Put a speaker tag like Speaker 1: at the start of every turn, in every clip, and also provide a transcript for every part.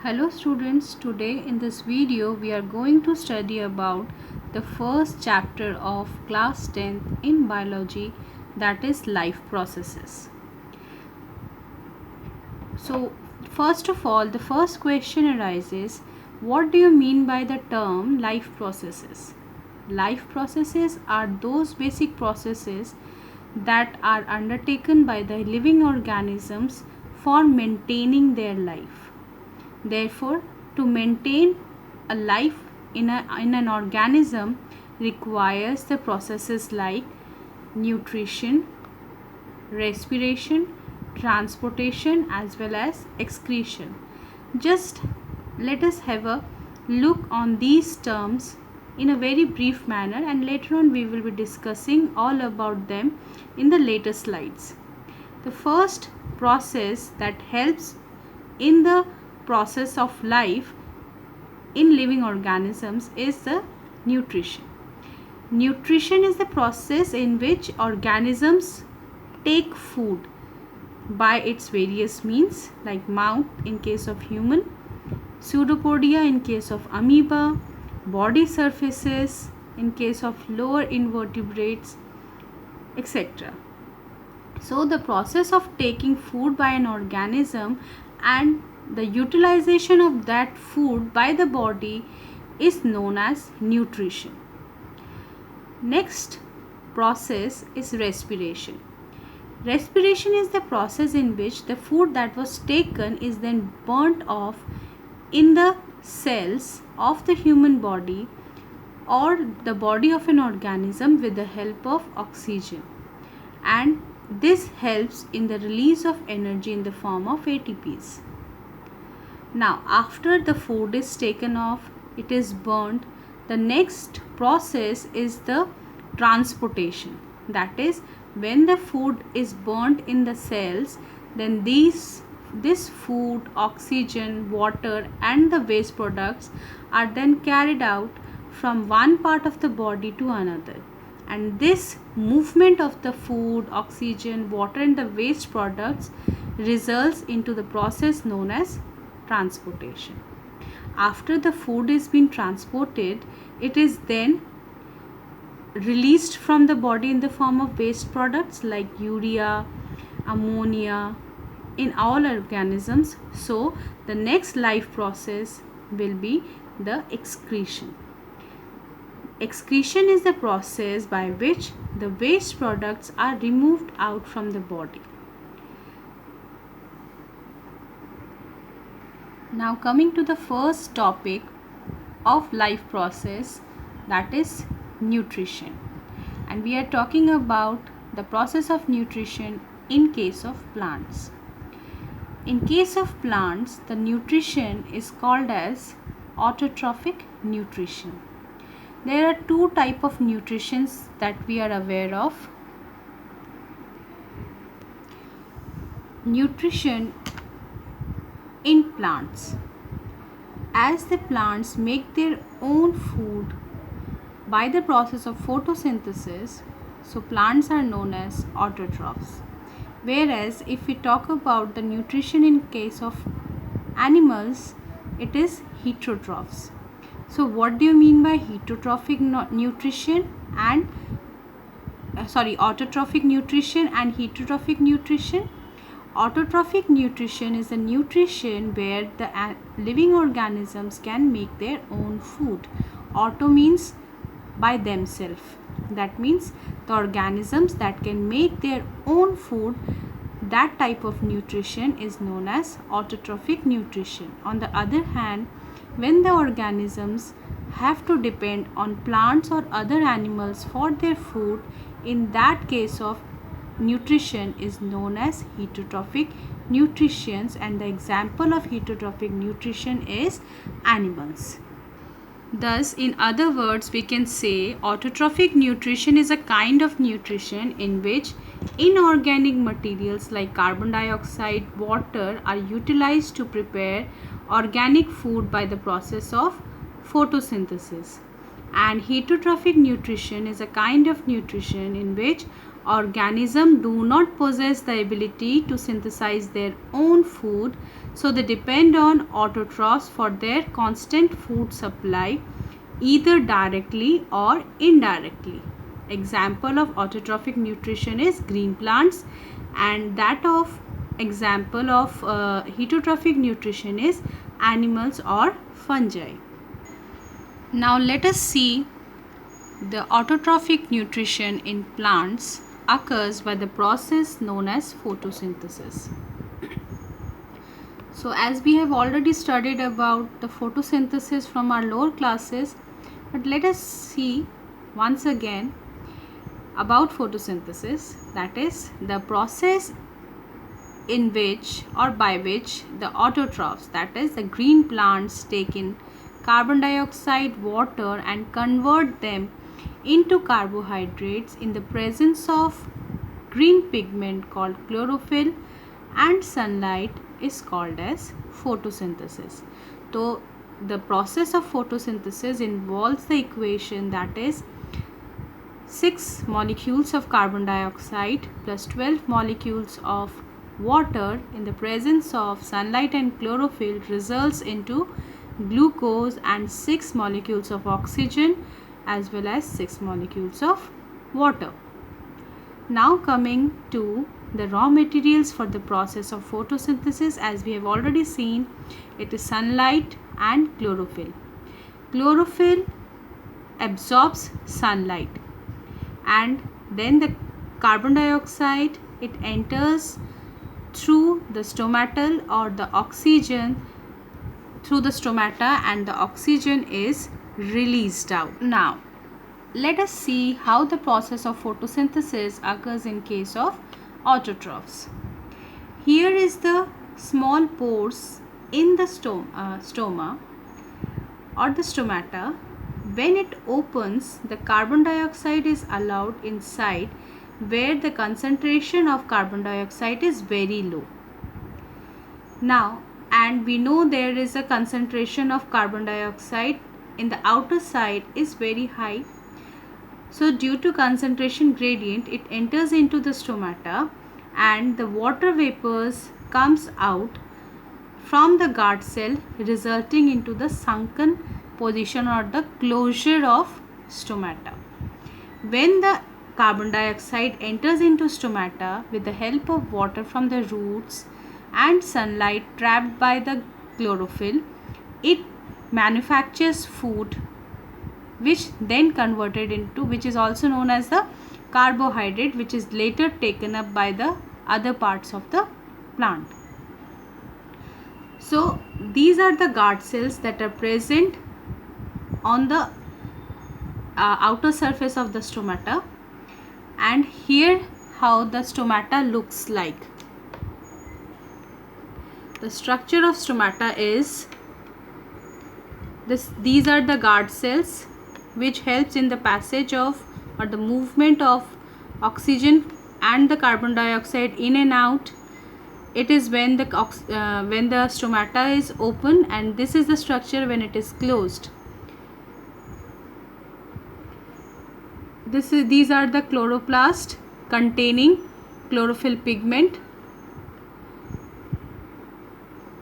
Speaker 1: Hello students, today in this video we are going to study about the first chapter of class 10th in biology, that is life processes. So first of all, the first question arises, what do you mean by the term life processes? Life processes are those basic processes that are undertaken by the living organisms for maintaining their life. Therefore, to maintain a life in an organism requires the processes like nutrition, respiration, transportation as well as excretion. Just let us have a look on these terms in a very brief manner, and later on we will be discussing all about them in the later slides. The first process that helps in the process of life in living organisms is the nutrition. Nutrition is the process in which organisms take food by its various means, like mouth in case of human, pseudopodia in case of amoeba, body surfaces in case of lower invertebrates, etc. So the process of taking food by an organism and the utilization of that food by the body is known as nutrition. Next process is respiration. Respiration is the process in which the food that was taken is then burnt off in the cells of the human body or the body of an organism with the help of oxygen, and this helps in the release of energy in the form of ATPs. Now, after the food is taken off, it is burnt. The next process is the transportation. That is, when the food is burnt in the cells, then this food, oxygen, water and the waste products are then carried out from one part of the body to another. And this movement of the food, oxygen, water and the waste products results into the process known as transportation. After the food is being transported, it is then released from the body in the form of waste products like urea, ammonia in all organisms. So the next life process will be the excretion. Excretion is the process by which the waste products are removed out from the body. Now coming to the first topic of life process, that is nutrition, and we are talking about the process of nutrition in case of plants. In case of plants, the nutrition is called as autotrophic nutrition. There are two types of nutritions that we are aware of. Nutrition in plants. As the plants make their own food by the process of photosynthesis, so plants are known as autotrophs. Whereas if we talk about the nutrition in case of animals, it is heterotrophs. So what do you mean by heterotrophic nutrition and autotrophic nutrition and heterotrophic nutrition? Autotrophic nutrition is a nutrition where the living organisms can make their own food. Auto means by themselves. That means the organisms that can make their own food, that type of nutrition is known as autotrophic nutrition. On the other hand, when the organisms have to depend on plants or other animals for their food, in that case of nutrition is known as heterotrophic nutrition, and the example of heterotrophic nutrition is animals. Thus, in other words, we can say autotrophic nutrition is a kind of nutrition in which inorganic materials like carbon dioxide, water are utilized to prepare organic food by the process of photosynthesis. And heterotrophic nutrition is a kind of nutrition in which organisms do not possess the ability to synthesize their own food, so they depend on autotrophs for their constant food supply, either directly or indirectly. Example of autotrophic nutrition is green plants, and that of example of heterotrophic nutrition is animals or fungi. Now let us see the autotrophic nutrition in plants occurs by the process known as photosynthesis. So as we have already studied about the photosynthesis from our lower classes, but let us see once again about photosynthesis, that is the process in which or by which the autotrophs, that is the green plants, take in carbon dioxide, water and convert them into carbohydrates in the presence of green pigment called chlorophyll and sunlight is called as photosynthesis. So the process of photosynthesis involves the equation, that is 6 molecules of carbon dioxide plus 12 molecules of water in the presence of sunlight and chlorophyll results into glucose and 6 molecules of oxygen as well as 6 molecules of water. Now coming to the raw materials for the process of photosynthesis, as we have already seen, it is sunlight and chlorophyll. Chlorophyll absorbs sunlight, and then the carbon dioxide, it enters through the stomatal or the oxygen through the stomata, and the oxygen is released out. Now let us see how the process of photosynthesis occurs in case of autotrophs. Here is the small pores in the stoma or the stomata. When it opens, the carbon dioxide is allowed inside, where the concentration of carbon dioxide is very low. Now, and we know there is a concentration of carbon dioxide in the outer side is very high. So due to concentration gradient, it enters into the stomata and the water vapors comes out from the guard cell, resulting into the sunken position or the closure of stomata. When the carbon dioxide enters into stomata with the help of water from the roots and sunlight trapped by the chlorophyll, it manufactures food, which then converted into, which is also known as the carbohydrate, which is later taken up by the other parts of the plant. So these are the guard cells that are present on the outer surface of the stomata, and here how the stomata looks like. The structure of stomata is this. These are the guard cells which helps in the passage of or the movement of oxygen and the carbon dioxide in and out. It is when the stomata is open, and this is the structure when it is closed. These are the chloroplast containing chlorophyll pigment,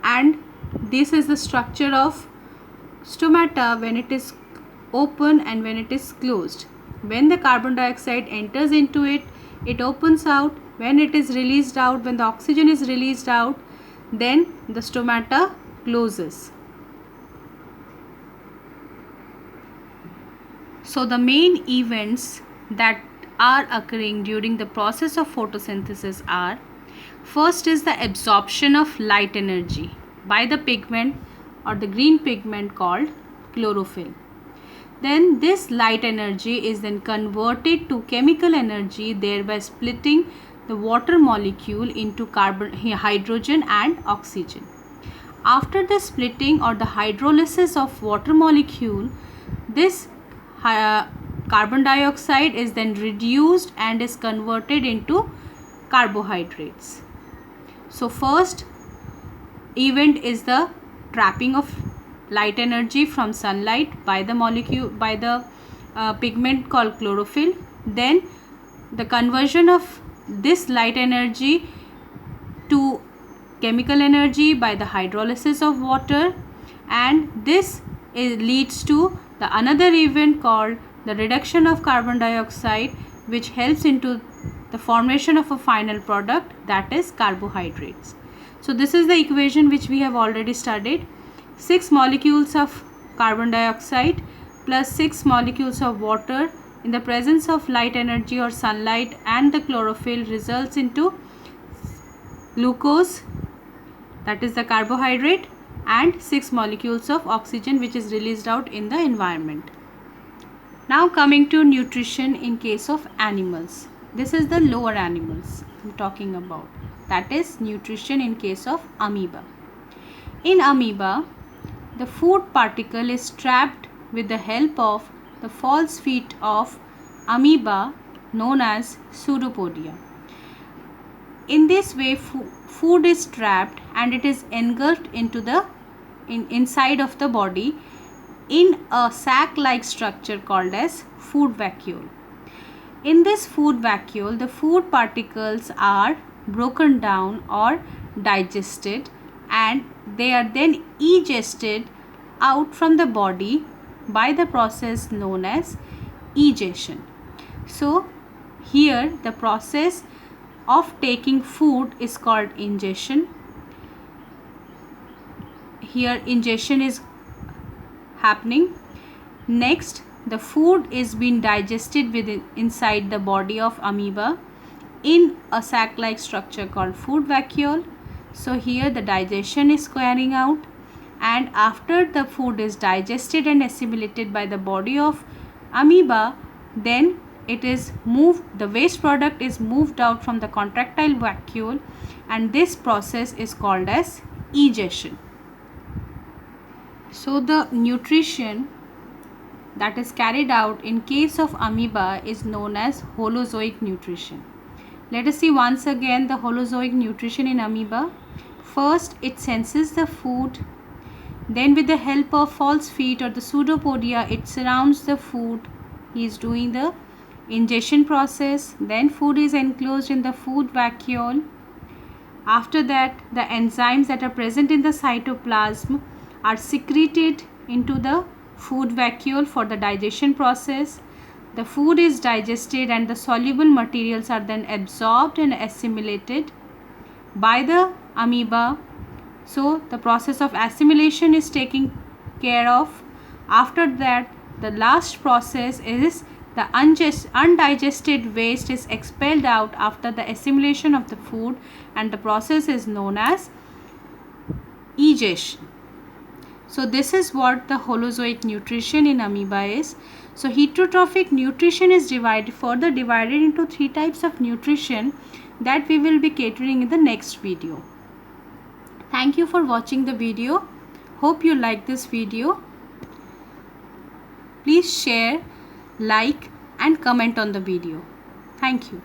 Speaker 1: and this is the structure of stomata when it is open and when it is closed. When the carbon dioxide enters into it, it opens out. When it is released out, when the oxygen is released out, then the stomata closes. So the main events that are occurring during the process of photosynthesis are: first is the absorption of light energy by the pigment or the green pigment called chlorophyll. Then this light energy is then converted to chemical energy, thereby splitting the water molecule into hydrogen and oxygen. After the splitting or the hydrolysis of water molecule, this carbon dioxide is then reduced and is converted into carbohydrates. So first event is the trapping of light energy from sunlight by the pigment called chlorophyll. Then the conversion of this light energy to chemical energy by the hydrolysis of water, and this leads to the another event called the reduction of carbon dioxide, which helps into the formation of a final product, that is carbohydrates. So this is the equation which we have already studied. 6 molecules of carbon dioxide plus 6 molecules of water in the presence of light energy or sunlight and the chlorophyll results into glucose, that is the carbohydrate, and 6 molecules of oxygen which is released out in the environment. Now coming to nutrition in case of animals. This is the lower animals I am talking about, that is nutrition in case of amoeba. In amoeba, the food particle is trapped with the help of the false feet of amoeba known as pseudopodia. In this way, food is trapped and it is engulfed into the inside of the body in a sac-like structure called as food vacuole. In this food vacuole, the food particles are broken down or digested, and they are then egested out from the body by the process known as egestion. So here the process of taking food is called ingestion. Here ingestion is happening. Next, the food is being digested inside the body of amoeba in a sac-like structure called food vacuole. So here the digestion is carrying out, and after the food is digested and assimilated by the body of amoeba, then it is moved, the waste product is moved out from the contractile vacuole, and this process is called as egestion. So the nutrition that is carried out in case of amoeba is known as holozoic nutrition. Let us see once again the holozoic nutrition in amoeba. First, it senses the food. Then with the help of false feet or the pseudopodia, it surrounds the food. He is doing the ingestion process. Then food is enclosed in the food vacuole. After that, the enzymes that are present in the cytoplasm are secreted into the food vacuole for the digestion process. The food is digested and the soluble materials are then absorbed and assimilated by the amoeba. So the process of assimilation is taken care of. After that, the last process is the undigested waste is expelled out after the assimilation of the food, and the process is known as egestion. So this is what the holozoic nutrition in amoeba is. So heterotrophic nutrition is further divided into 3 types of nutrition that we will be catering in the next video. Thank you for watching the video. Hope you like this video. Please share, like and comment on the video. Thank you.